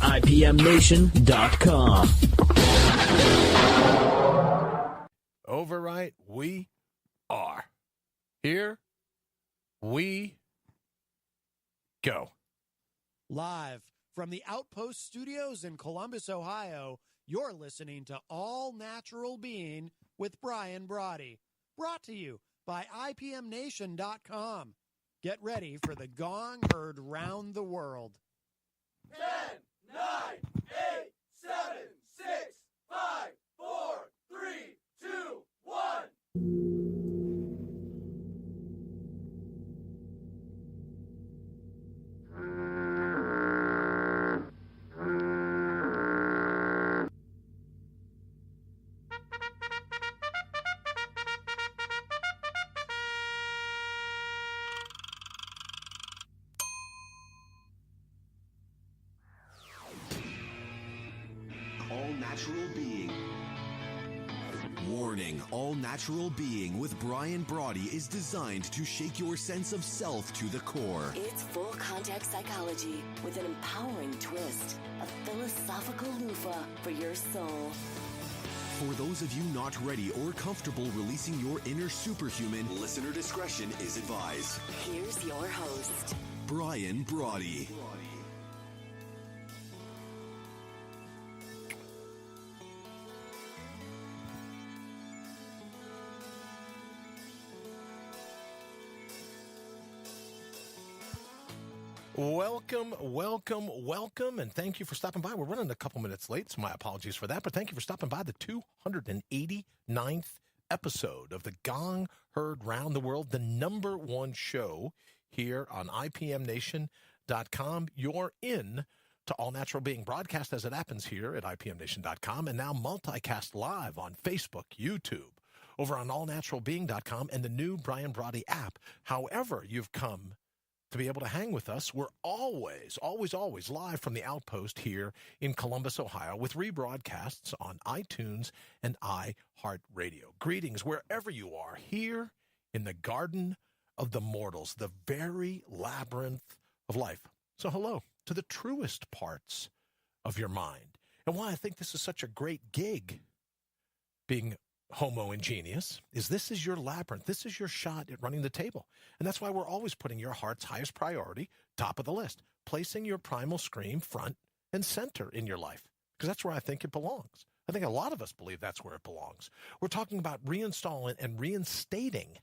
IPMNation.com. Overright, we are. Here we go. Live from the Outpost Studios in Columbus, Ohio, you're listening to All Natural Being with Brian Brawdy. Brought to you by IPMNation.com. Get ready for the gong heard round the world. 10, 9, 8, 7, 6, 5, 4, 3, 2, 1. All Natural Being. Warning, All Natural Being with Brian Brawdy is designed to shake your sense of self to the core. It's full contact psychology with an empowering twist, a philosophical loofah for your soul. For those of you not ready or comfortable releasing your inner superhuman, listener discretion is advised. Here's your host, Brian Brawdy. Welcome, and thank you for stopping by. We're running a couple minutes late, so my apologies for that, but thank you for stopping by the 289th episode of the Gong Heard Round the World, the number one show here on IPMNation.com. You're in to All Natural Being, broadcast as it happens here at IPMNation.com, and now multicast live on Facebook, YouTube, over on AllNaturalBeing.com, and the new Brian Brawdy app. However you've come to be able to hang with us, we're always live from the Outpost here in Columbus, Ohio, with rebroadcasts on iTunes and iHeartRadio. Greetings wherever you are, here in the Garden of the Mortals, the very labyrinth of life. So hello to the truest parts of your mind. And why I think this is such a great gig, being Homo ingenious, is this is your labyrinth. This is your shot at running the table. And that's why we're always putting your heart's highest priority top of the list, placing your primal scream front and center in your life, because that's where I think it belongs. I think a lot of us believe that's where it belongs. We're talking about reinstalling and reinstating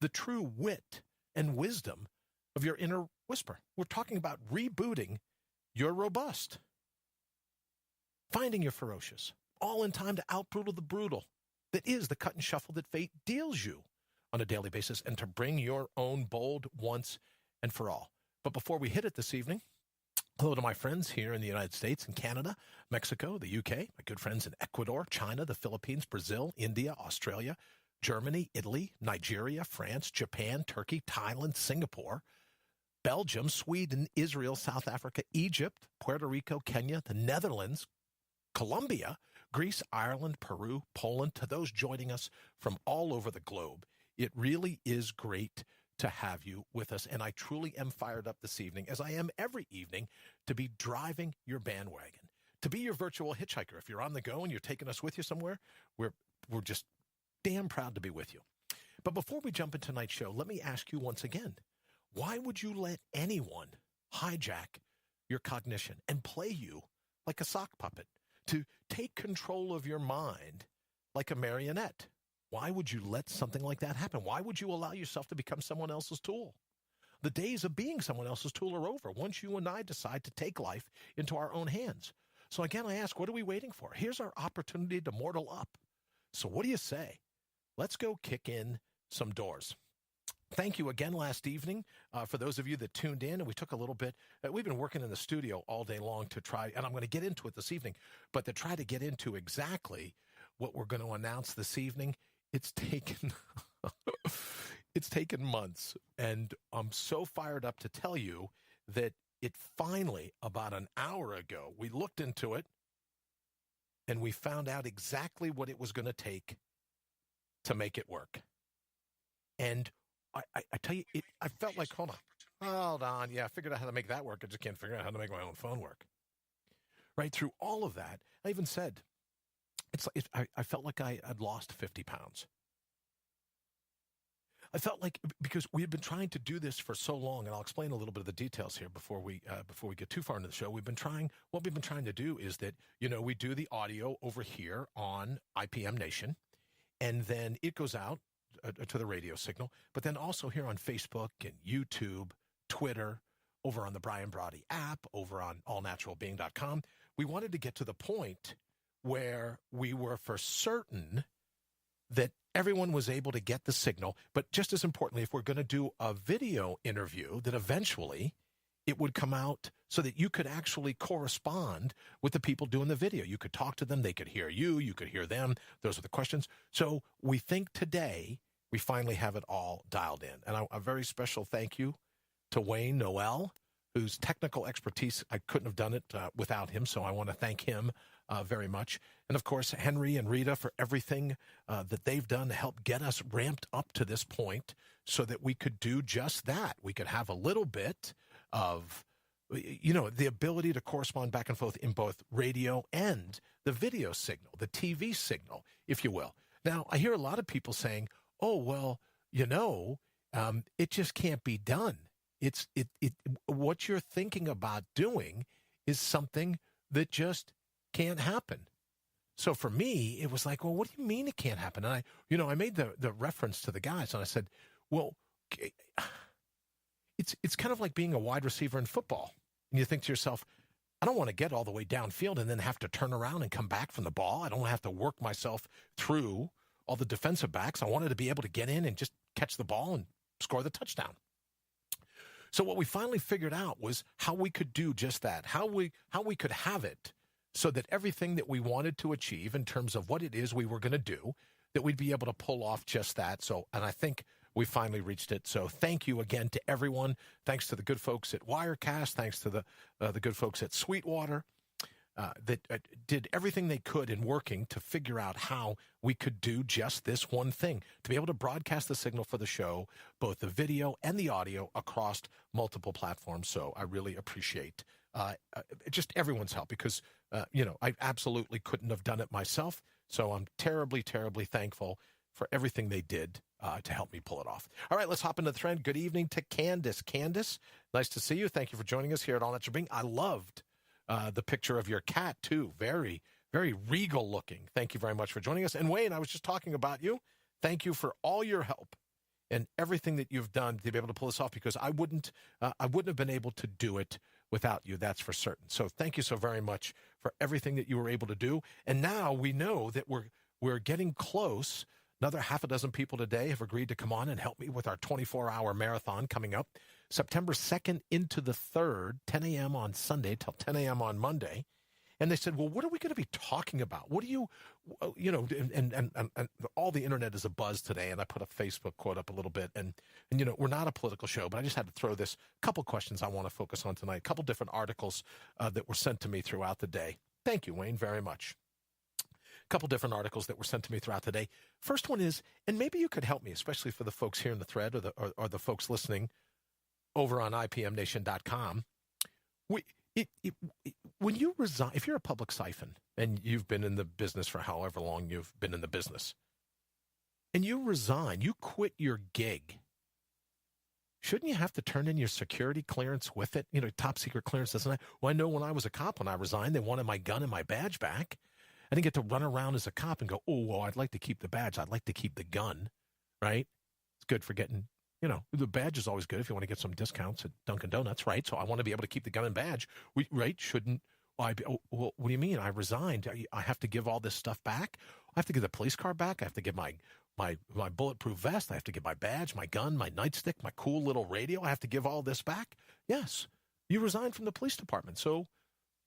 the true wit and wisdom of your inner whisper. We're talking about rebooting your robust, finding your ferocious, all in time to out-brutal the brutal. That is the cut and shuffle that fate deals you on a daily basis, and to bring your own bold once and for all. But before we hit it this evening, hello to my friends here in the United States and Canada, Mexico, the UK, my good friends in Ecuador, China, the Philippines, Brazil, India, Australia, Germany, Italy, Nigeria, France, Japan, Turkey, Thailand, Singapore, Belgium, Sweden, Israel, South Africa, Egypt, Puerto Rico, Kenya, the Netherlands, Colombia, Greece, Ireland, Peru, Poland, to those joining us from all over the globe. It really is great to have you with us, and I truly am fired up this evening, as I am every evening, to be driving your bandwagon, to be your virtual hitchhiker. If you're on the go and you're taking us with you somewhere, we're just damn proud to be with you. But before we jump into tonight's show, let me ask you once again, why would you let anyone hijack your cognition and play you like a sock puppet, to take control of your mind like a marionette? Why would you let something like that happen? Why would you allow yourself to become someone else's tool? The days of being someone else's tool are over once you and I decide to take life into our own hands. So again, I ask, what are we waiting for? Here's our opportunity to mortal up. So what do you say? Let's go kick in some doors. Thank you again last evening for those of you that tuned in, and we took a little bit. We've been working in the studio all day long to try, and I'm going to get into it this evening, but to try to get into exactly what we're going to announce this evening, it's taken it's taken months, and I'm so fired up to tell you that it finally, about an hour ago, we looked into it, and we found out exactly what it was going to take to make it work. And I tell you, I felt like, hold on. Yeah, I figured out how to make that work. I just can't figure out how to make my own phone work. right? Through all of that, I even said, I felt like I had lost 50 pounds. I felt like, because we had been trying to do this for so long, and I'll explain a little bit of the details here before we get too far into the show. What we've been trying to do is that, we do the audio over here on IPM Nation, and then it goes out to the radio signal, but then also here on Facebook and YouTube, Twitter, over on the Brian Brawdy app, over on allnaturalbeing.com. We wanted to get to the point where we were for certain that everyone was able to get the signal, but just as importantly, if we're going to do a video interview, that eventually it would come out so that you could actually correspond with the people doing the video. You could talk to them, they could hear you, you could hear them. Those are the questions. So we think today we finally have it all dialed in. And a very special thank you to Wayne Noel, whose technical expertise, I couldn't have done it without him, so I want to thank him very much. And, of course, Henry and Rita for everything that they've done to help get us ramped up to this point so that we could do just that. We could have a little bit of, the ability to correspond back and forth in both radio and the video signal, the TV signal, if you will. Now, I hear a lot of people saying, oh, well, it just can't be done. What you're thinking about doing is something that just can't happen. So for me, it was like, well, what do you mean it can't happen? And I made the reference to the guys, and I said, well, it's kind of like being a wide receiver in football. And you think to yourself, I don't want to get all the way downfield and then have to turn around and come back from the ball. I don't want to have to work myself through all the defensive backs. I wanted to be able to get in and just catch the ball and score the touchdown. So what we finally figured out was how we could do just that, how we could have it so that everything that we wanted to achieve in terms of what it is we were going to do, that we'd be able to pull off just that. So, and I think we finally reached it. So thank you again to everyone. Thanks to the good folks at Wirecast. Thanks to the good folks at Sweetwater that did everything they could in working to figure out how we could do just this one thing, to be able to broadcast the signal for the show, both the video and the audio across multiple platforms. So I really appreciate just everyone's help because, I absolutely couldn't have done it myself. So I'm terribly, terribly thankful for everything they did to help me pull it off. All right, let's hop into the thread. Good evening to Candace. Candace, nice to see you. Thank you for joining us here at All Natural Being. I loved the picture of your cat, too. Very, very regal looking. Thank you very much for joining us. And Wayne, I was just talking about you. Thank you for all your help and everything that you've done to be able to pull this off, because I wouldn't have been able to do it without you. That's for certain. So thank you so very much for everything that you were able to do. And now we know that we're getting close. Another half a dozen people today have agreed to come on and help me with our 24-hour marathon coming up September 2nd into the 3rd, 10 a.m. on Sunday till 10 a.m. on Monday. And they said, well, what are we going to be talking about? What do you and all the internet is abuzz today. And I put a Facebook quote up a little bit. And we're not a political show, but I just had to throw this couple questions I want to focus on tonight. A couple different articles that were sent to me throughout the day. Thank you, Wayne, very much. A couple different articles that were sent to me throughout the day. First one is, and maybe you could help me, especially for the folks here in the thread or the folks listening over on IPMNation.com. When you resign, if you're a public siphon and you've been in the business for however long you've been in the business, and you resign, you quit your gig, shouldn't you have to turn in your security clearance with it? Top secret clearance, doesn't it? Well, I know when I was a cop, when I resigned, they wanted my gun and my badge back. I didn't get to run around as a cop and go, oh, well, I'd like to keep the badge. I'd like to keep the gun, right? It's good for getting, the badge is always good if you want to get some discounts at Dunkin' Donuts, right? So I want to be able to keep the gun and badge, right? Shouldn't I be, well, what do you mean? I resigned. I have to give all this stuff back? I have to give the police car back? I have to give my bulletproof vest? I have to give my badge, my gun, my nightstick, my cool little radio? I have to give all this back? Yes. You resigned from the police department, so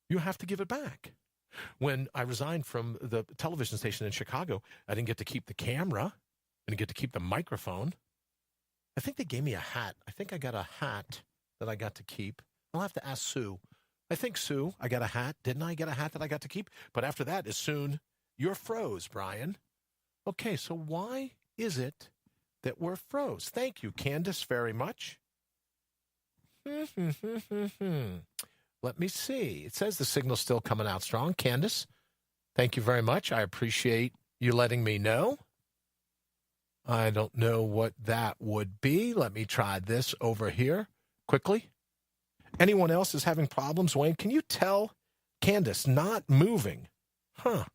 you have to give it back. When I resigned from the television station in Chicago, I didn't get to keep the camera. I didn't get to keep the microphone. I think they gave me a hat. I think I got a hat that I got to keep. I'll have to ask Sue. I think, Sue, I got a hat. Didn't I get a hat that I got to keep? But after that, as soon, you're froze, Brian. Okay, so why is it that we're froze? Thank you, Candace, very much. Let me see. It says the signal's still coming out strong. Candace, thank you very much. I appreciate you letting me know. I don't know what that would be. Let me try this over here quickly. Anyone else is having problems? Wayne, can you tell Candace not moving? Huh.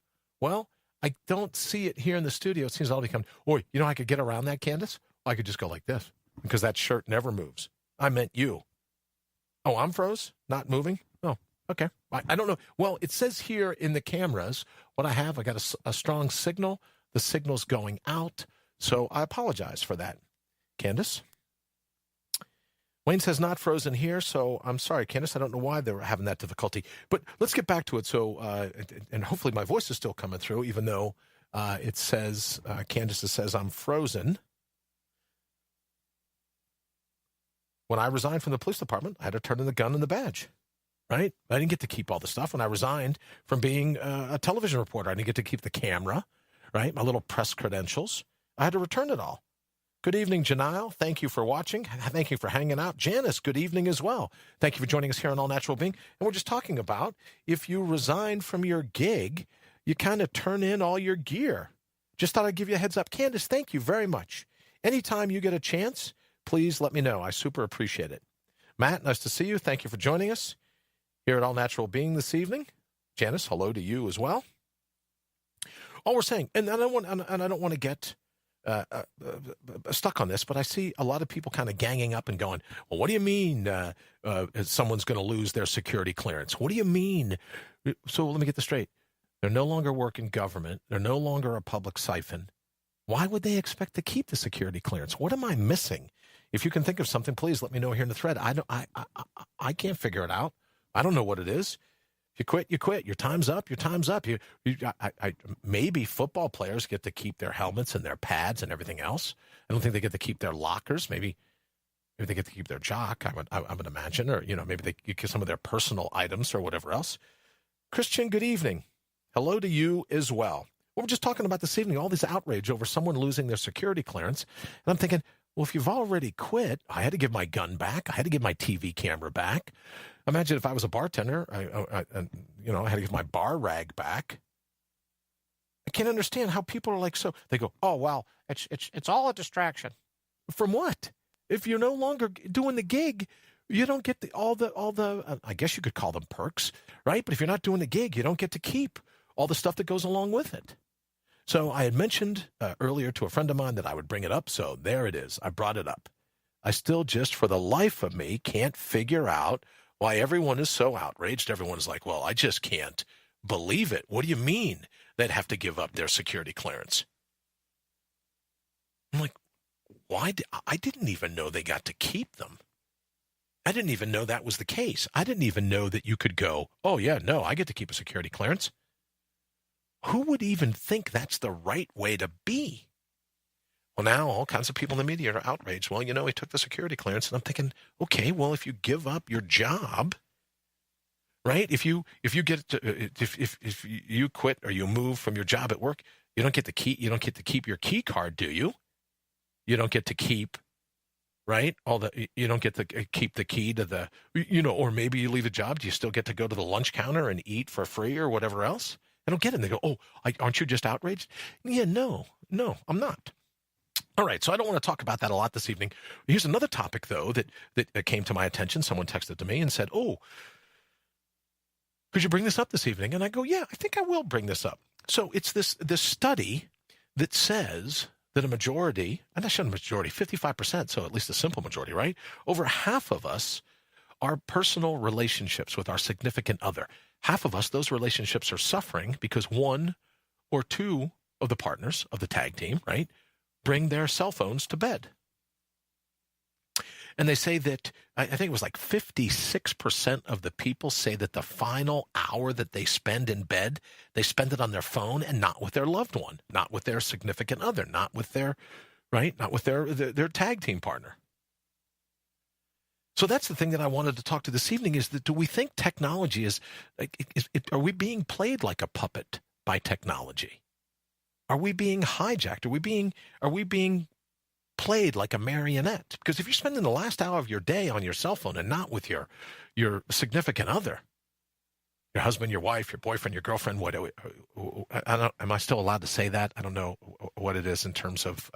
Well, I don't see it here in the studio. It seems all become, I could get around that, Candace? I could just go like this because that shirt never moves. I meant you. Oh, I'm froze? Not moving? Oh, okay. I don't know. Well, it says here in the cameras what I have. I got a strong signal. The signal's going out. So I apologize for that. Candace? Wayne says not frozen here, so I'm sorry, Candace. I don't know why they were having that difficulty. But let's get back to it. So, and hopefully my voice is still coming through, even though it says, Candace says I'm frozen. When I resigned from the police department, I had to turn in the gun and the badge, right? I didn't get to keep all the stuff. When I resigned from being a television reporter, I didn't get to keep the camera, right? My little press credentials. I had to return it all. Good evening, Janile. Thank you for watching. Thank you for hanging out. Janice, good evening as well. Thank you for joining us here on All Natural Being. And we're just talking about if you resign from your gig, you kind of turn in all your gear. Just thought I'd give you a heads up. Candace, thank you very much. Anytime you get a chance, please let me know. I super appreciate it. Matt, nice to see you. Thank you for joining us here at All Natural Being this evening. Janice, hello to you as well. All we're saying, and I don't want to get stuck on this, but I see a lot of people kind of ganging up and going, well, what do you mean someone's going to lose their security clearance? What do you mean? So let me get this straight. They're no longer working government. They're no longer a public siphon. Why would they expect to keep the security clearance? What am I missing? If you can think of something, please let me know here in the thread. I can't figure it out. I don't know what it is. If you quit, you quit. Your time's up. Your time's up. Maybe football players get to keep their helmets and their pads and everything else. I don't think they get to keep their lockers. Maybe they get to keep their jock. I would imagine, or maybe they get some of their personal items or whatever else. Christian, good evening. Hello to you as well. We're just talking about this evening, all this outrage over someone losing their security clearance, and I'm thinking, well, if you've already quit, I had to give my gun back. I had to give my TV camera back. Imagine if I was a bartender, I had to give my bar rag back. I can't understand how people are like, so they go, oh, well, it's all a distraction. From what? If you're no longer doing the gig, you don't get all the I guess you could call them perks, right? But if you're not doing the gig, you don't get to keep all the stuff that goes along with it. So I had mentioned earlier to a friend of mine that I would bring it up. So there it is. I brought it up. I still just, for the life of me, can't figure out why everyone is so outraged. Everyone is like, well, I just can't believe it. What do you mean they'd have to give up their security clearance? I'm like, why? I didn't even know they got to keep them. I didn't even know that was the case. I didn't even know that you could go, oh, yeah, no, I get to keep a security clearance. Who would even think that's the right way to be? Well, now all kinds of people in the media are outraged. Well, he took the security clearance. And I'm thinking, okay, well, if you give up your job, right? If you quit or you move from your job at work, you don't get the key. You don't get to keep your key card, do you? You don't get to keep, right? You don't get to keep the key to the, or maybe you leave a job. Do you still get to go to the lunch counter and eat for free or whatever else? I don't get it. And they go, oh, aren't you just outraged? Yeah, no, I'm not. All right, so I don't want to talk about that a lot this evening. Here's another topic, though, that came to my attention. Someone texted to me and said, oh, could you bring this up this evening? And I go, yeah, I think I will bring this up. So it's this study that says that a majority, and that's not a majority, 55%, so at least a simple majority, right? Over half of us, our personal relationships with our significant other, half of us, those relationships are suffering because one or two of the partners of the tag team, right, bring their cell phones to bed. And they say that, I think it was like 56% of the people say that the final hour that they spend in bed, they spend it on their phone and not with their loved one, not with their significant other, not with their, right, not with their tag team partner. So that's the thing that I wanted to talk to this evening is that do we think technology are we being played like a puppet by technology? Are we being hijacked? Are we being played like a marionette. Because if you're spending the last hour of your day on your cell phone and not with your significant other, your husband, your wife, your boyfriend, your girlfriend, what? Am I still allowed to say that? I don't know what it is in terms of,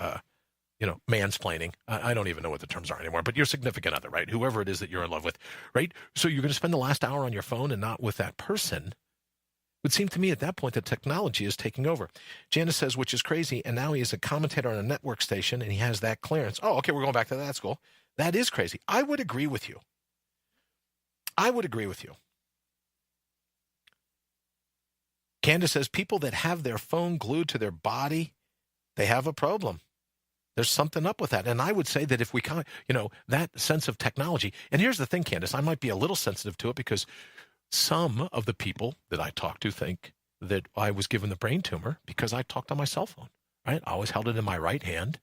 mansplaining. I don't even know what the terms are anymore. But your significant other, right? Whoever it is that you're in love with, right? So you're going to spend the last hour on your phone and not with that person. It would seem to me at that point that technology is taking over. Janice says, which is crazy, and now he is a commentator on a network station, and he has that clearance. Oh, okay, we're going back to that school. That is crazy. I would agree with you. Candace says, people that have their phone glued to their body, they have a problem. There's something up with that. And I would say that if we that sense of technology, and here's the thing, Candace, I might be a little sensitive to it because some of the people that I talk to think that I was given the brain tumor because I talked on my cell phone, right? I always held it in my right hand,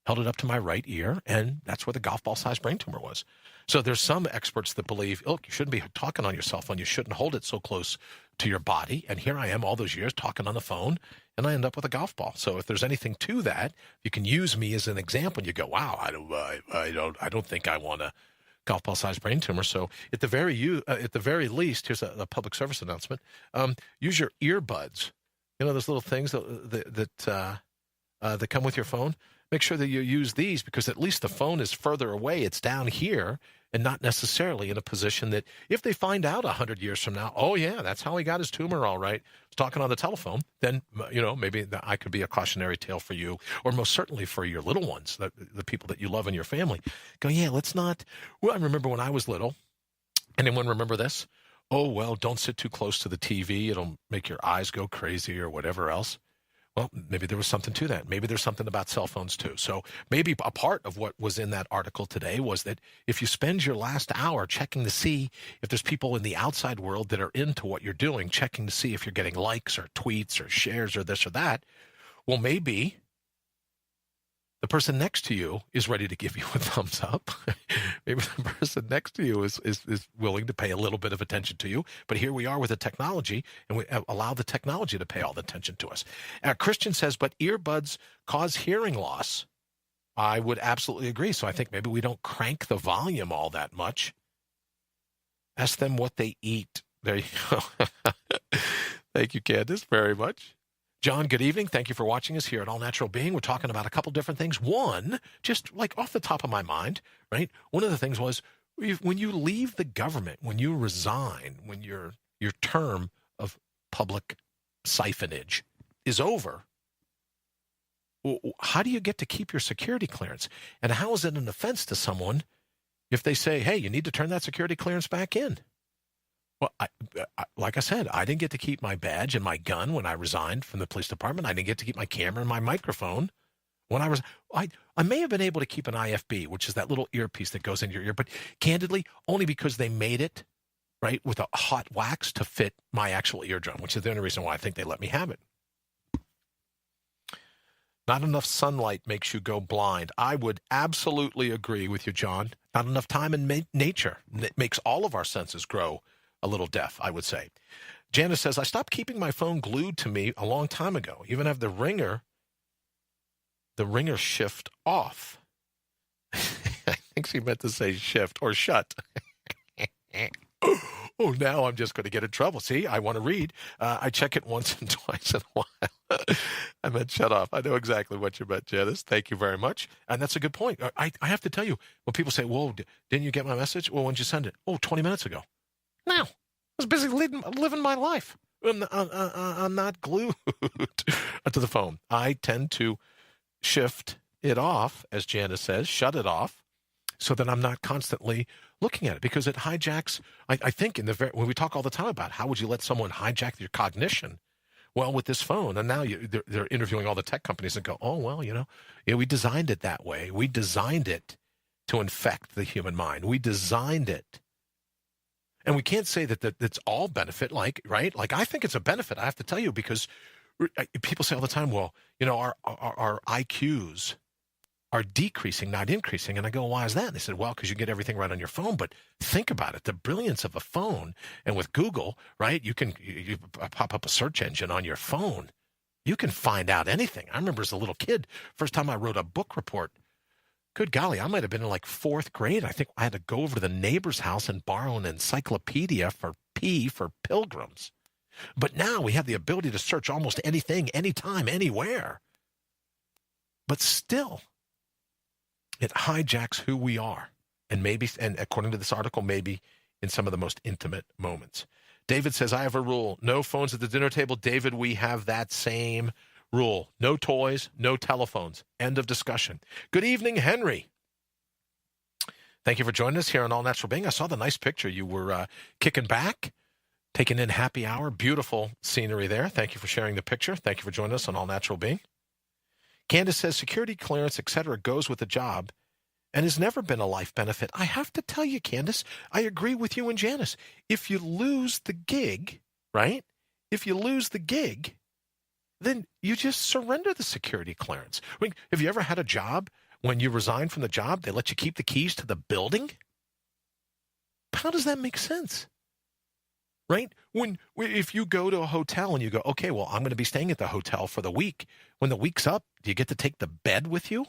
held it up to my right ear, and that's where the golf ball-sized brain tumor was. So there's some experts that believe, look, you shouldn't be talking on your cell phone. You shouldn't hold it so close to your body. And here I am all those years talking on the phone, and I end up with a golf ball. So if there's anything to that, you can use me as an example. You go, wow, I don't think I want a golf ball-sized brain tumor. So at the very least, here's a public service announcement. Use your earbuds. You know those little things that come with your phone. Make sure that you use these because at least the phone is further away. It's down here and not necessarily in a position that if they find out 100 years from now, oh yeah, that's how he got his tumor. All right, he's talking on the telephone. Then maybe I could be a cautionary tale for you, or most certainly for your little ones, the people that you love in your family. Go, yeah, let's not. Well, I remember when I was little. Anyone remember this? Oh well, don't sit too close to the TV. It'll make your eyes go crazy or whatever else. Well, maybe there was something to that. Maybe there's something about cell phones too. So maybe a part of what was in that article today was that if you spend your last hour checking to see if there's people in the outside world that are into what you're doing, checking to see if you're getting likes or tweets or shares or this or that, well, maybe the person next to you is ready to give you a thumbs up. Maybe the person next to you is willing to pay a little bit of attention to you. But here we are with the technology, and we allow the technology to pay all the attention to us. Christian says, but earbuds cause hearing loss. I would absolutely agree. So I think maybe we don't crank the volume all that much. Ask them what they eat. There you go. Thank you, Candace, very much. John, good evening. Thank you for watching us here at All Natural Being. We're talking about a couple different things. One, just like off the top of my mind, right? One of the things was when you leave the government, when you resign, when your term of public siphonage is over, how do you get to keep your security clearance? And how is it an offense to someone if they say, hey, you need to turn that security clearance back in? Well, like I said, I didn't get to keep my badge and my gun when I resigned from the police department. I didn't get to keep my camera and my microphone when I may have been able to keep an IFB, which is that little earpiece that goes in your ear, but candidly, only because they made it, right, with a hot wax to fit my actual eardrum, which is the only reason why I think they let me have it. Not enough sunlight makes you go blind. I would absolutely agree with you, John. Not enough time in nature makes all of our senses grow a little deaf, I would say. Janice says, I stopped keeping my phone glued to me a long time ago. Even have the ringer shift off. I think she meant to say shift or shut. Oh, now I'm just going to get in trouble. See, I want to read. I check it once and twice in a while. I meant shut off. I know exactly what you meant, Janice. Thank you very much. And that's a good point. I have to tell you, when people say, whoa, didn't you get my message? Well, when did you send it? Oh, 20 minutes ago. No, I was busy living my life. I'm not glued to the phone. I tend to shift it off, as Janice says, shut it off, so that I'm not constantly looking at it, because it hijacks. I think when we talk all the time about how would you let someone hijack your cognition, well, with this phone, and now they're interviewing all the tech companies and go, oh, well, we designed it that way. We designed it to infect the human mind. We designed it. And we can't say that that's all benefit, right? Like, I think it's a benefit, I have to tell you, because people say all the time, well, our IQs are decreasing, not increasing. And I go, why is that? And they said, well, because you get everything right on your phone. But think about it, the brilliance of a phone. And with Google, right, you pop up a search engine on your phone. You can find out anything. I remember as a little kid, first time I wrote a book report, good golly, I might have been in like 4th grade. I think I had to go over to the neighbor's house and borrow an encyclopedia for P for pilgrims. But now we have the ability to search almost anything, anytime, anywhere. But still, it hijacks who we are. And maybe, and according to this article, maybe in some of the most intimate moments. David says, I have a rule. No phones at the dinner table. David, we have that same rule. No toys, no telephones. End of discussion. Good evening, Henry. Thank you for joining us here on All Natural Being. I saw the nice picture. You were kicking back, taking in happy hour. Beautiful scenery there. Thank you for sharing the picture. Thank you for joining us on All Natural Being. Candace says, security clearance, etc., goes with the job and has never been a life benefit. I have to tell you, Candace, I agree with you and Janice. If you lose the gig, right? If you lose the gig, then you just surrender the security clearance. I mean, have you ever had a job when you resign from the job, they let you keep the keys to the building? How does that make sense? Right? If you go to a hotel and you go, okay, well, I'm going to be staying at the hotel for the week. When the week's up, do you get to take the bed with you?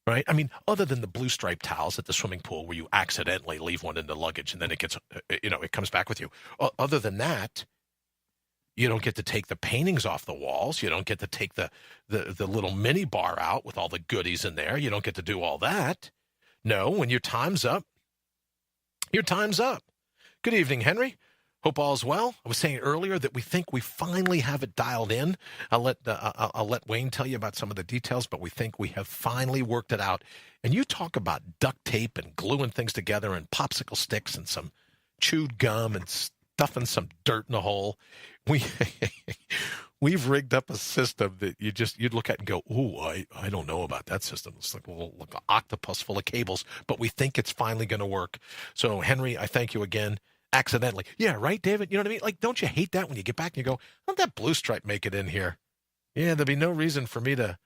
Right? I mean, other than the blue striped towels at the swimming pool where you accidentally leave one in the luggage and then it gets, it comes back with you. Other than that, you don't get to take the paintings off the walls. You don't get to take the little mini bar out with all the goodies in there. You don't get to do all that. No, when your time's up, your time's up. Good evening, Henry. Hope all's well. I was saying earlier that we think we finally have it dialed in. I'll let Wayne tell you about some of the details, but we think we have finally worked it out. And you talk about duct tape and gluing things together and popsicle sticks and some chewed gum and stuffing some dirt in a hole. We've rigged up a system that you'd look at and go, ooh, I don't know about that system. It's like an octopus full of cables, but we think it's finally going to work. So, Henry, I thank you again. Accidentally. Yeah, right, David? You know what I mean? Like, don't you hate that when you get back and you go, how'd that blue stripe make it in here? Yeah, there'd be no reason for me to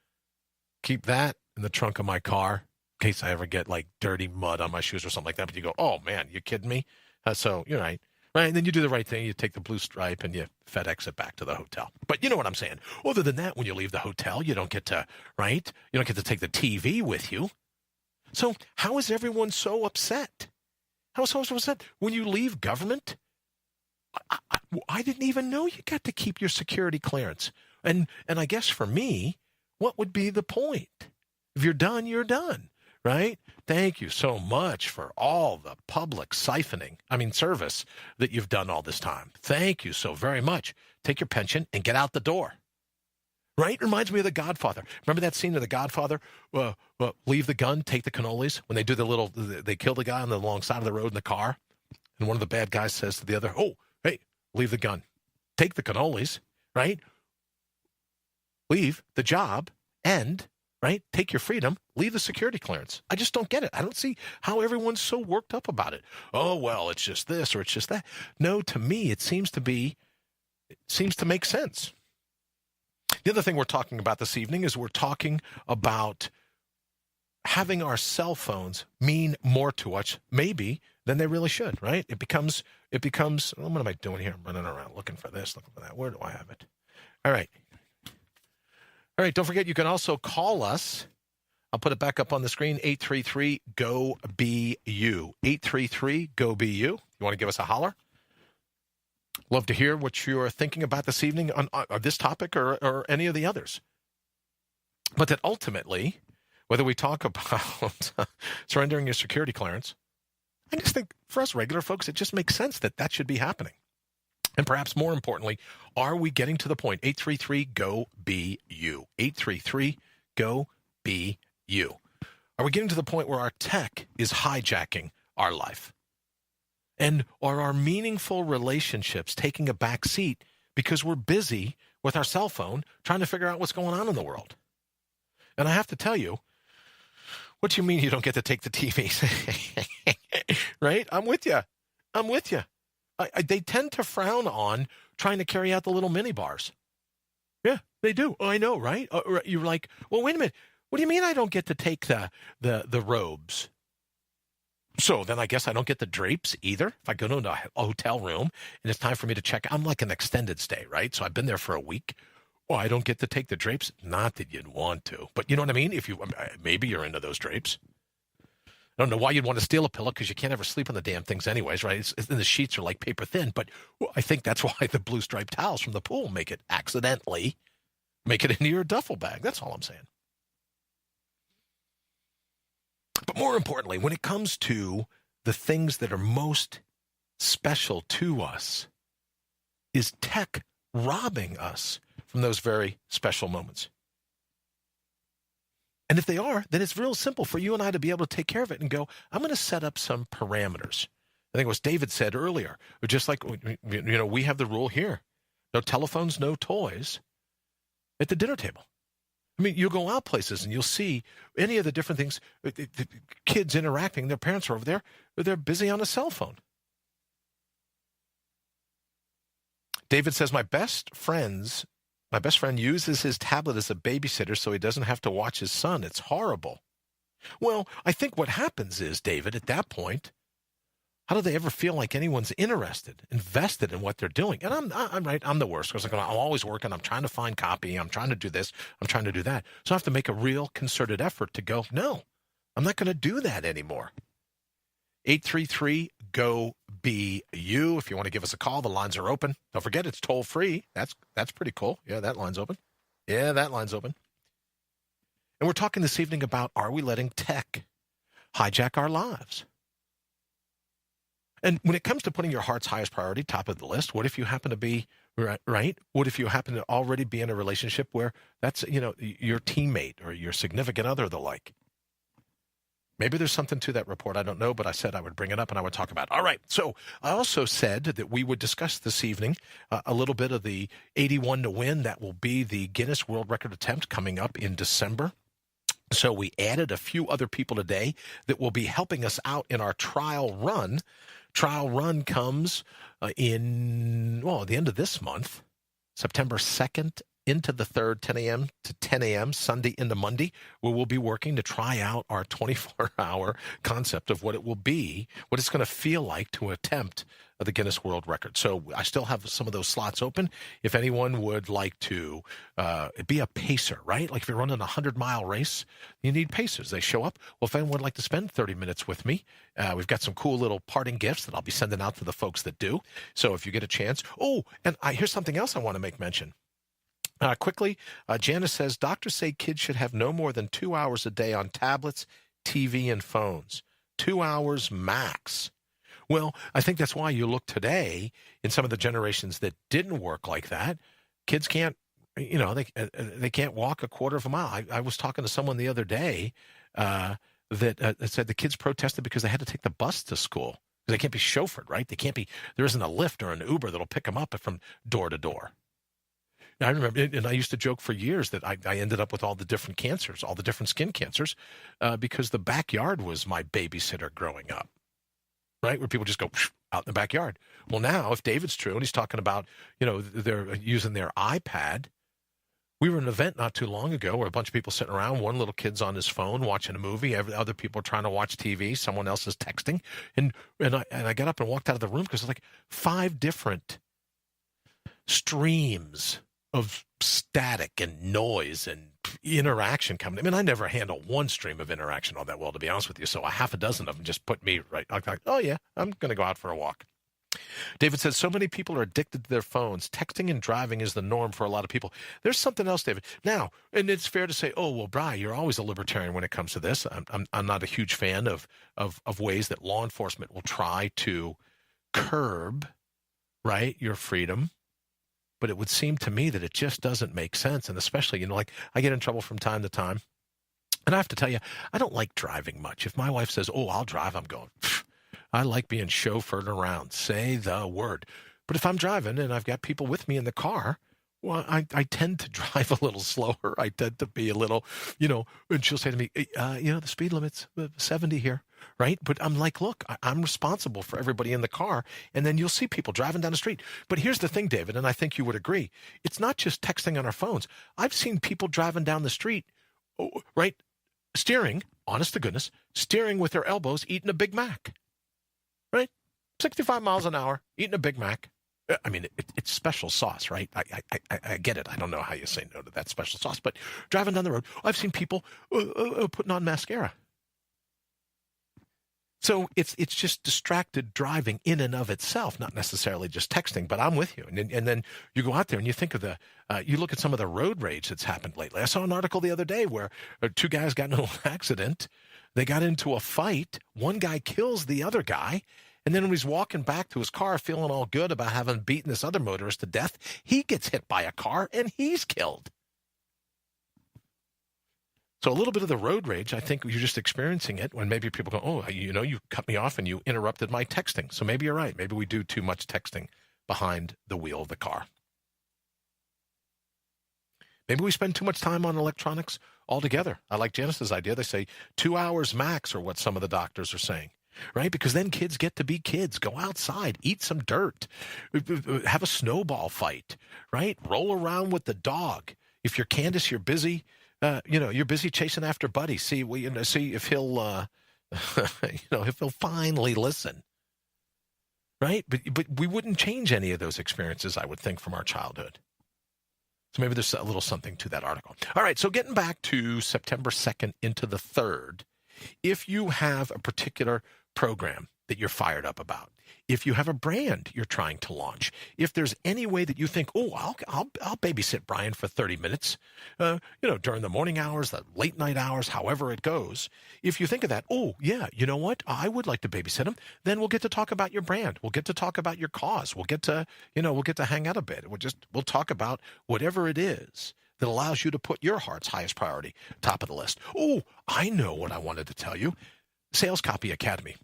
keep that in the trunk of my car in case I ever get, like, dirty mud on my shoes or something like that. But you go, oh, man, you kidding me? So, you're right. Right, and then you do the right thing. You take the blue stripe and you FedEx it back to the hotel. But you know what I'm saying. Other than that, when you leave the hotel, you don't get to, right? You don't get to take the TV with you. So how is everyone so upset? How is someone so upset? When you leave government, I didn't even know you got to keep your security clearance. And I guess for me, what would be the point? If you're done, you're done, right? Thank you so much for all the public service that you've done all this time. Thank you so very much. Take your pension and get out the door. Right? Reminds me of The Godfather. Remember that scene of The Godfather? Leave the gun, take the cannolis. When they do they kill the guy on the long side of the road in the car. And one of the bad guys says to the other, oh, hey, leave the gun. Take the cannolis, right? Leave the job and, right, take your freedom, leave the security clearance. I just don't get it. I don't see how everyone's so worked up about it. Oh, well, it's just this or it's just that. No, to me, it seems to make sense. The other thing we're talking about this evening is we're talking about having our cell phones mean more to us, maybe, than they really should, right? It becomes, what am I doing here? I'm running around looking for this, looking for that. Where do I have it? All right. Don't forget, you can also call us. I'll put it back up on the screen, 833-GO-BU. 833-GO-BU. You want to give us a holler? Love to hear what you're thinking about this evening on this topic or any of the others. But that ultimately, whether we talk about surrendering your security clearance, I just think for us regular folks, it just makes sense that should be happening. And perhaps more importantly, are we getting to the point? 833-GO-BU. 833-GO-BU. Are we getting to the point where our tech is hijacking our life? And are our meaningful relationships taking a back seat because we're busy with our cell phone trying to figure out what's going on in the world? And I have to tell you, what do you mean you don't get to take the TVs? Right? I'm with you. They tend to frown on trying to carry out the little mini bars. Yeah, they do. Oh, I know, right? You're like, well, wait a minute. What do you mean I don't get to take the robes? So then I guess I don't get the drapes either. If I go to a hotel room and it's time for me to check, I'm like an extended stay, right? So I've been there for a week. Well, I don't get to take the drapes. Not that you'd want to, but you know what I mean? If you, maybe you're into those drapes. I don't know why you'd want to steal a pillow because you can't ever sleep on the damn things anyways, right? And the sheets are like paper thin, but I think that's why the blue striped towels from the pool make it into your duffel bag. That's all I'm saying. But more importantly, when it comes to the things that are most special to us, is tech robbing us from those very special moments? And if they are, then it's real simple for you and I to be able to take care of it and go, I'm going to set up some parameters. I think it was David said earlier, just like, we have the rule here. No telephones, no toys at the dinner table. I mean, you'll go out places and you'll see any of the different things, the kids interacting, their parents are over there, they're busy on a cell phone. David says, my best friend uses his tablet as a babysitter so he doesn't have to watch his son. It's horrible. Well, I think what happens is, David, at that point, how do they ever feel like anyone's invested in what they're doing? And I'm right. I'm the worst because I'm always working. I'm trying to find copy. I'm trying to do this. I'm trying to do that. So I have to make a real concerted effort to go, no, I'm not going to do that anymore. 833-GO-BE-U. If you want to give us a call, the lines are open. Don't forget, it's toll free. That's pretty cool. Yeah, that line's open. And we're talking this evening about, are we letting tech hijack our lives? And when it comes to putting your heart's highest priority top of the list, what if you happen to be, right? What if you happen to already be in a relationship where that's, your teammate or your significant other or the like? Maybe there's something to that report. I don't know, but I said I would bring it up and I would talk about it. All right. So I also said that we would discuss this evening a little bit of the 81 to win. That will be the Guinness World Record attempt coming up in December. So we added a few other people today that will be helping us out in our trial run. Trial run comes at the end of this month, September 2nd into the 3rd, 10 a.m. to 10 a.m., Sunday into Monday, where we'll be working to try out our 24-hour concept of what it will be, what it's going to feel like to attempt the Guinness World Record. So I still have some of those slots open. If anyone would like to be a pacer, right? Like if you're running a 100-mile race, you need pacers. They show up. Well, if anyone would like to spend 30 minutes with me, we've got some cool little parting gifts that I'll be sending out to the folks that do. So if you get a chance. Oh, and here's something else I want to make mention. Quickly, Janice says, doctors say kids should have no more than 2 hours a day on tablets, TV, and phones. 2 hours max. Well, I think that's why you look today in some of the generations that didn't work like that. Kids can't, they can't walk a quarter of a mile. I was talking to someone the other day that said the kids protested because they had to take the bus to school. They can't be chauffeured, right? There isn't a Lyft or an Uber that'll pick them up from door to door. I remember, and I used to joke for years that I ended up with all the different cancers, all the different skin cancers, because the backyard was my babysitter growing up, right? Where people just go out in the backyard. Well, now, if David's true, and he's talking about, they're using their iPad. We were at an event not too long ago where a bunch of people sitting around, one little kid's on his phone watching a movie, other people are trying to watch TV, someone else is texting. And I got up and walked out of the room because there's like 5 different streams of static and noise and interaction coming. I mean, I never handle one stream of interaction all that well, to be honest with you. So a half a dozen of them just put me right. Like, oh yeah, I'm going to go out for a walk. David says, so many people are addicted to their phones. Texting and driving is the norm for a lot of people. There's something else, David. Now, and it's fair to say, oh, well, Bri, you're always a libertarian when it comes to this. I'm not a huge fan of ways that law enforcement will try to curb, right, your freedom. But it would seem to me that it just doesn't make sense. And especially, like I get in trouble from time to time. And I have to tell you, I don't like driving much. If my wife says, oh, I'll drive, I'm going, I like being chauffeured around. Say the word. But if I'm driving and I've got people with me in the car, well, I tend to drive a little slower. I tend to be a little, and she'll say to me, the speed limit's 70 here, right? But I'm like, look, I'm responsible for everybody in the car. And then you'll see people driving down the street. But here's the thing, David, and I think you would agree. It's not just texting on our phones. I've seen people driving down the street, right, steering, honest to goodness, steering with their elbows, eating a Big Mac, right? 65 miles an hour, eating a Big Mac. I mean, it's special sauce, right? I get it. I don't know how you say no to that special sauce, but driving down the road, I've seen people putting on mascara. So it's just distracted driving in and of itself, not necessarily just texting, but I'm with you. And then you go out there and you think of you look at some of the road rage that's happened lately. I saw an article the other day where two guys got in an accident. They got into a fight. One guy kills the other guy. And then when he's walking back to his car feeling all good about having beaten this other motorist to death, he gets hit by a car and he's killed. So a little bit of the road rage, I think you're just experiencing it when maybe people go, oh, you cut me off and you interrupted my texting. So maybe you're right. Maybe we do too much texting behind the wheel of the car. Maybe we spend too much time on electronics altogether. I like Janice's idea. They say 2 hours max are what some of the doctors are saying. Right? Because then kids get to be kids. Go outside, eat some dirt, have a snowball fight, right? Roll around with the dog. If you're Candace, you're busy, you're busy chasing after Buddy. See if he'll, if he'll finally listen. Right? But we wouldn't change any of those experiences, I would think, from our childhood. So maybe there's a little something to that article. All right. So getting back to September 2nd into the 3rd, if you have a particular program that you're fired up about, if you have a brand you're trying to launch, if there's any way that you think, oh, I'll babysit Brian for 30 minutes, during the morning hours, the late night hours, however it goes. If you think of that, oh, yeah, you know what? I would like to babysit him. Then we'll get to talk about your brand. We'll get to talk about your cause. We'll get to hang out a bit. We'll talk about whatever it is that allows you to put your heart's highest priority top of the list. Oh, I know what I wanted to tell you. Sales Copy Academy.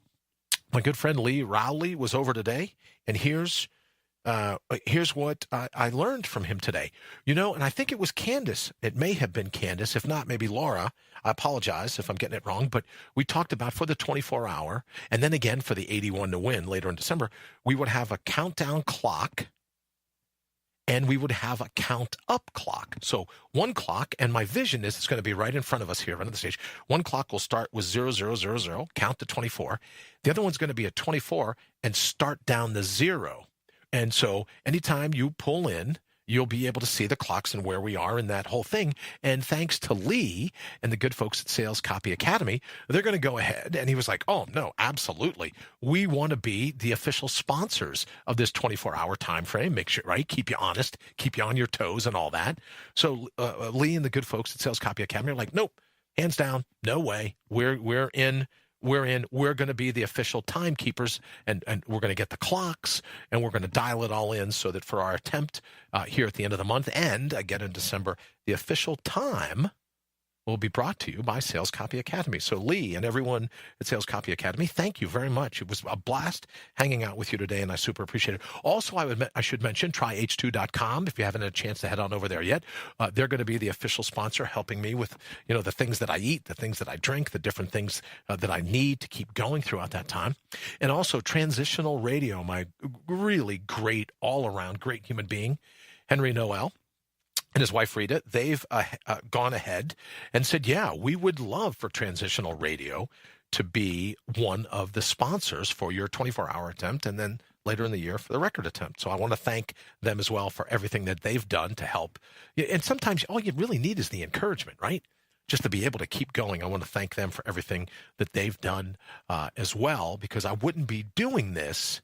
My good friend Lee Rowley was over today, and here's what I learned from him today. And I think it was Candace. It may have been Candace. If not, maybe Laura. I apologize if I'm getting it wrong, but we talked about for the 24-hour, and then again for the 81 to win later in December, we would have a countdown clock, and we would have a count up clock. So one clock, and my vision is it's going to be right in front of us here, right on the stage. One clock will start with 0000, count to 24. The other one's going to be at 24 and start down the 0. And so anytime you pull in, you'll be able to see the clocks and where we are in that whole thing. And thanks to Lee and the good folks at Sales Copy Academy, they're going to go ahead. And he was like, oh, no, absolutely. We want to be the official sponsors of this 24-hour time frame. Make sure, right? Keep you honest, keep you on your toes and all that. So Lee and the good folks at Sales Copy Academy are like, nope, hands down, no way. We're in. We're going to be the official timekeepers, and we're going to get the clocks, and we're going to dial it all in so that for our attempt here at the end of the month and again in December, the official time will be brought to you by Sales Copy Academy. So Lee and everyone at Sales Copy Academy, thank you very much. It was a blast hanging out with you today, and I super appreciate it. Also, I should mention tryh2.com if you haven't had a chance to head on over there yet. They're going to be the official sponsor, helping me with the things that I eat, the things that I drink, the different things that I need to keep going throughout that time. And also Transitional Radio, my really great, all-around great human being, Henry Noel, and his wife, Rita, they've gone ahead and said, yeah, we would love for Transitional Radio to be one of the sponsors for your 24-hour attempt and then later in the year for the record attempt. So I want to thank them as well for everything that they've done to help. And sometimes all you really need is the encouragement, right? Just to be able to keep going. I want to thank them for everything that they've done as well, because I wouldn't be doing this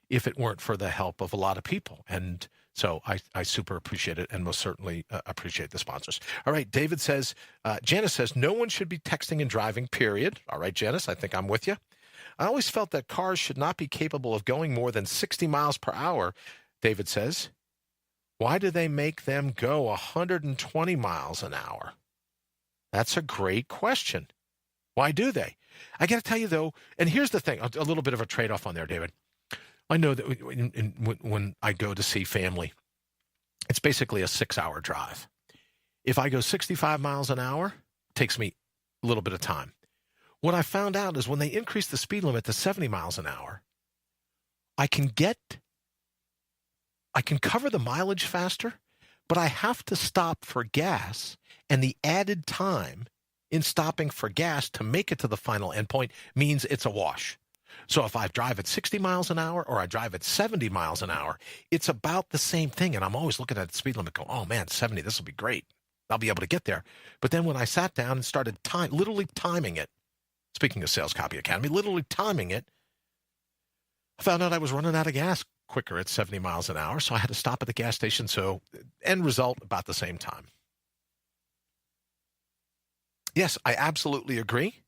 if it weren't for the help of a lot of people. And so I super appreciate it, and most certainly appreciate the sponsors. All right, David says, Janice says, no one should be texting and driving, period. All right, Janice, I think I'm with you. I always felt that cars should not be capable of going more than 60 miles per hour, David says. Why do they make them go 120 miles an hour? That's a great question. Why do they? I got to tell you, though, and here's the thing, a little bit of a trade-off on there, David. I know that when I go to see family, it's basically a 6-hour drive. If I go 65 miles an hour, it takes me a little bit of time. What I found out is when they increase the speed limit to 70 miles an hour, I can cover the mileage faster, but I have to stop for gas, and the added time in stopping for gas to make it to the final endpoint means it's a wash. So if I drive at 60 miles an hour or I drive at 70 miles an hour, it's about the same thing. And I'm always looking at the speed limit going, oh man, 70, this will be great. I'll be able to get there. But then when I sat down and started literally timing it, speaking of Sales Copy Academy, literally timing it, I found out I was running out of gas quicker at 70 miles an hour. So I had to stop at the gas station. So end result, about the same time. Yes, I absolutely agree.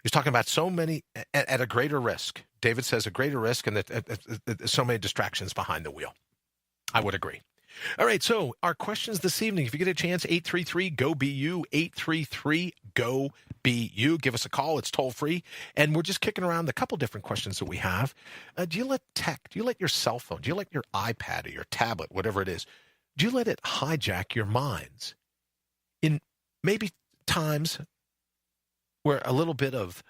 He's talking about so many at a greater risk. David says a greater risk and that so many distractions behind the wheel. I would agree. All right, so our questions this evening, if you get a chance, 833-GO-BU, 833-GO-BU. Give us a call. It's toll free. And we're just kicking around a couple different questions that we have. Do you let your cell phone, do you let your iPad or your tablet, whatever it is, do you let it hijack your minds in maybe times where a little bit of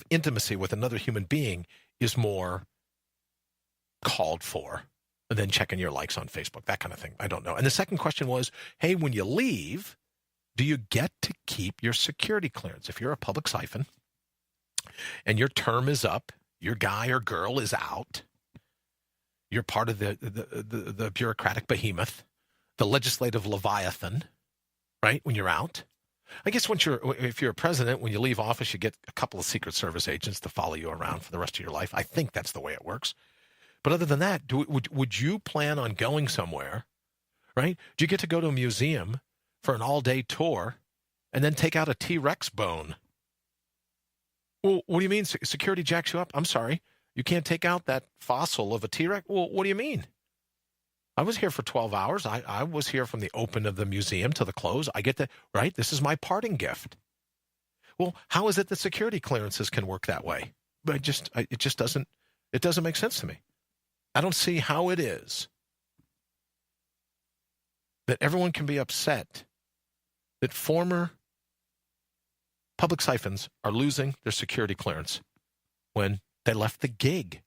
intimacy with another human being is more called for than checking your likes on Facebook, that kind of thing? I don't know. And the second question was, hey, when you leave, do you get to keep your security clearance? If you're a public siphon and your term is up, your guy or girl is out, you're part of the bureaucratic behemoth, the legislative leviathan, right, when you're out. I guess if you're a president, when you leave office, you get a couple of Secret Service agents to follow you around for the rest of your life. I think that's the way it works. But other than that, would you plan on going somewhere, right? Do you get to go to a museum for an all-day tour and then take out a T-Rex bone? Well, what do you mean security jacks you up? I'm sorry. You can't take out that fossil of a T-Rex? Well, what do you mean? I was here for 12 hours. I was here from the open of the museum to the close. I get that, right? This is my parting gift. Well, how is it that security clearances can work that way? But it just doesn't make sense to me. I don't see how it is that everyone can be upset that former public siphons are losing their security clearance when they left the gig.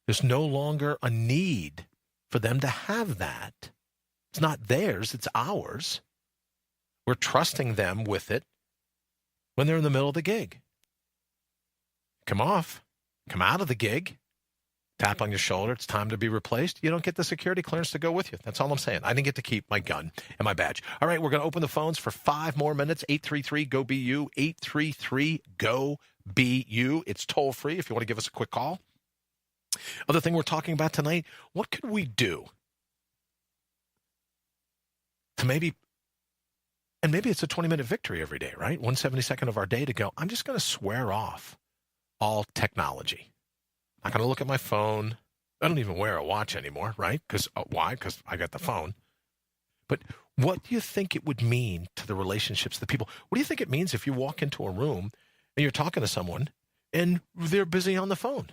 There's no longer a need for them to have that. It's not theirs, it's ours. We're trusting them with it when they're in the middle of the gig. Come out of the gig. Tap on your shoulder. It's time to be replaced. You don't get the security clearance to go with you. That's all I'm saying. I didn't get to keep my gun and my badge. All right, we're going to open the phones for 5 more minutes. 833-GO-BU, 833-GO-BU. It's toll free if you want to give us a quick call. Other thing we're talking about tonight, what could we do to maybe it's a 20-minute victory every day, right? 1/72 of our day to go, I'm just going to swear off all technology. I'm not going to look at my phone. I don't even wear a watch anymore, right? Why? Because I got the phone. But what do you think it would mean to the relationships of the people? What do you think it means if you walk into a room and you're talking to someone and they're busy on the phone?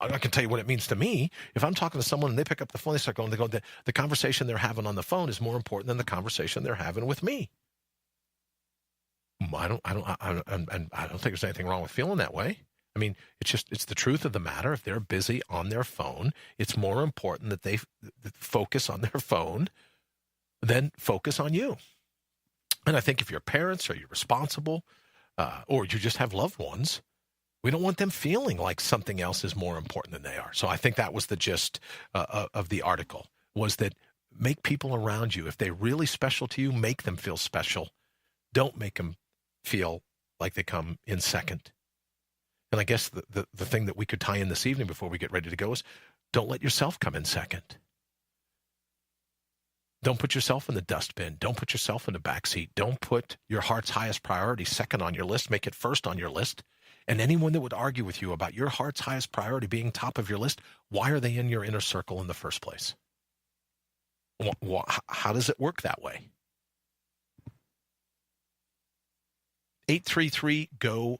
I can tell you what it means to me. If I'm talking to someone and they pick up the phone, they go, the conversation they're having on the phone is more important than the conversation they're having with me. I don't think there's anything wrong with feeling that way. I mean, it's the truth of the matter. If they're busy on their phone, it's more important that they focus on their phone than focus on you. And I think if you're parents or you're responsible or you just have loved ones, we don't want them feeling like something else is more important than they are. So I think that was the gist of the article, was that make people around you, if they're really special to you, make them feel special. Don't make them feel like they come in second. And I guess the thing that we could tie in this evening before we get ready to go is don't let yourself come in second. Don't put yourself in the dustbin. Don't put yourself in the backseat. Don't put your heart's highest priority second on your list. Make it first on your list. And anyone that would argue with you about your heart's highest priority being top of your list, why are they in your inner circle in the first place? How does it work that way? 833-GO-BU.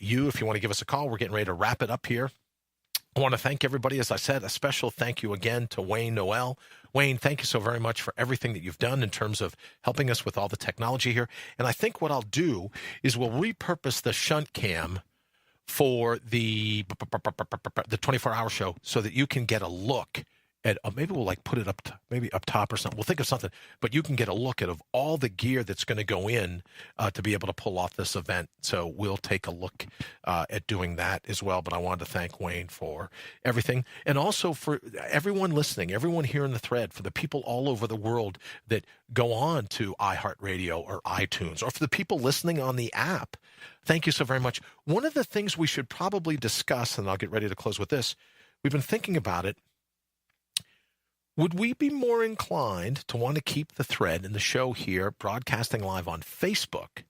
If you want to give us a call, we're getting ready to wrap it up here. I want to thank everybody. As I said, a special thank you again to Wayne Noel. Wayne, thank you so very much for everything that you've done in terms of helping us with all the technology here. And I think what I'll do is we'll repurpose the shunt cam for the 24-hour show so that you can get a look maybe we'll like put it up maybe up top or something. We'll think of something, but you can get a look at of all the gear that's going to go in to be able to pull off this event. So we'll take a look at doing that as well. But I wanted to thank Wayne for everything, and also for everyone listening, everyone here in the thread, for the people all over the world that go on to iHeartRadio or iTunes, or for the people listening on the app. Thank you so very much. One of the things we should probably discuss, and I'll get ready to close with this, we've been thinking about it. Would we be more inclined to want to keep the thread and the show here broadcasting live on Facebook?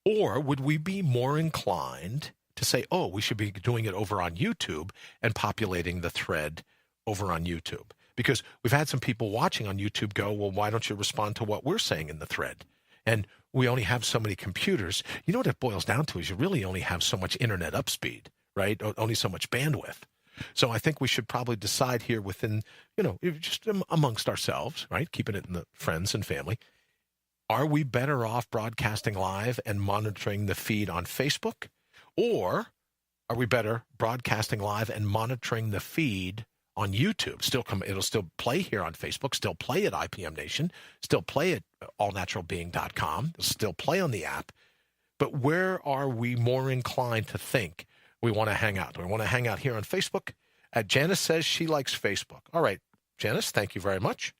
Or would we be more inclined to say, oh, we should be doing it over on YouTube and populating the thread over on YouTube? Because we've had some people watching on YouTube go, well, why don't you respond to what we're saying in the thread? And we only have so many computers. You know what it boils down to is you really only have so much internet upspeed, right? Only so much bandwidth. So I think we should probably decide here within, just amongst ourselves, right? Keeping it in the friends and family. Are we better off broadcasting live and monitoring the feed on Facebook? Or are we better broadcasting live and monitoring the feed on YouTube? It'll still play here on Facebook, still play at IPM Nation, still play at allnaturalbeing.com, still play on the app. But where are we more inclined to think we want to hang out? Do we want to hang out here on Facebook? Janice says she likes Facebook. All right, Janice, thank you very much.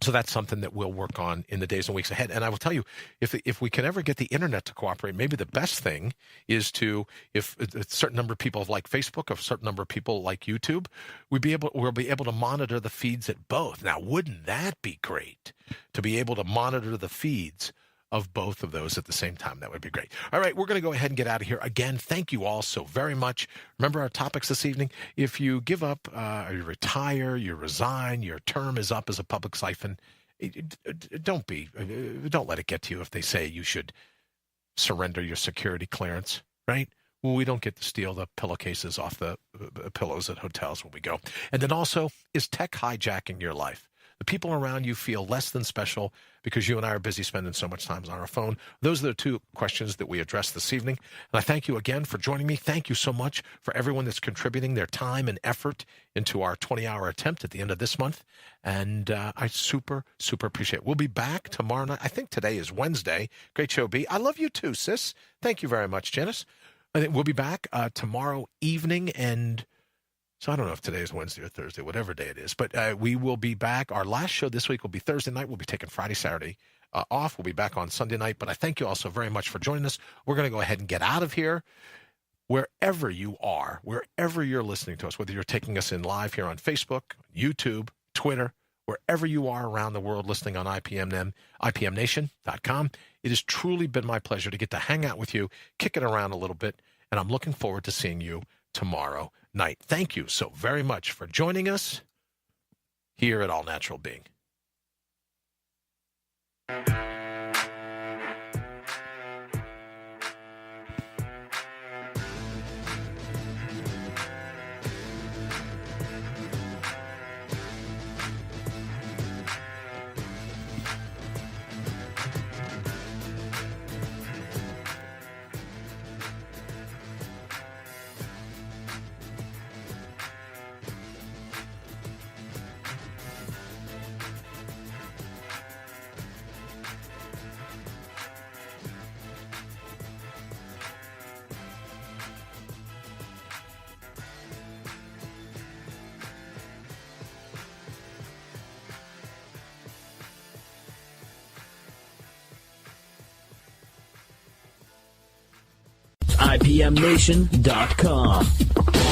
So that's something that we'll work on in the days and weeks ahead. And I will tell you, if we can ever get the internet to cooperate, maybe the best thing is to, if a certain number of people like Facebook, a certain number of people like YouTube, we'll be able to monitor the feeds at both. Now, wouldn't that be great to be able to monitor the feeds of both of those at the same time? That would be great. All right, we're going to go ahead and get out of here. Again, thank you all so very much. Remember our topics this evening. If you give up, or you retire, you resign, your term is up as a public siphon, don't let it get to you if they say you should surrender your security clearance, right? Well, we don't get to steal the pillowcases off the pillows at hotels when we go. And then also, is tech hijacking your life? The people around you feel less than special because you and I are busy spending so much time on our phone. Those are the two questions that we addressed this evening. And I thank you again for joining me. Thank you so much for everyone that's contributing their time and effort into our 20-hour attempt at the end of this month. And I super, super appreciate it. We'll be back tomorrow night. I think today is Wednesday. Great show, B. I love you too, sis. Thank you very much, Janice. I think we'll be back tomorrow evening, and so I don't know if today is Wednesday or Thursday, whatever day it is, but we will be back. Our last show this week will be Thursday night. We'll be taking Friday, Saturday off. We'll be back on Sunday night, but I thank you all so very much for joining us. We're going to go ahead and get out of here. Wherever you are, wherever you're listening to us, whether you're taking us in live here on Facebook, YouTube, Twitter, wherever you are around the world listening on IPMNation.com, it has truly been my pleasure to get to hang out with you, kick it around a little bit, and I'm looking forward to seeing you tomorrow night. Thank you so very much for joining us here at All Natural Being. IPMNation.com.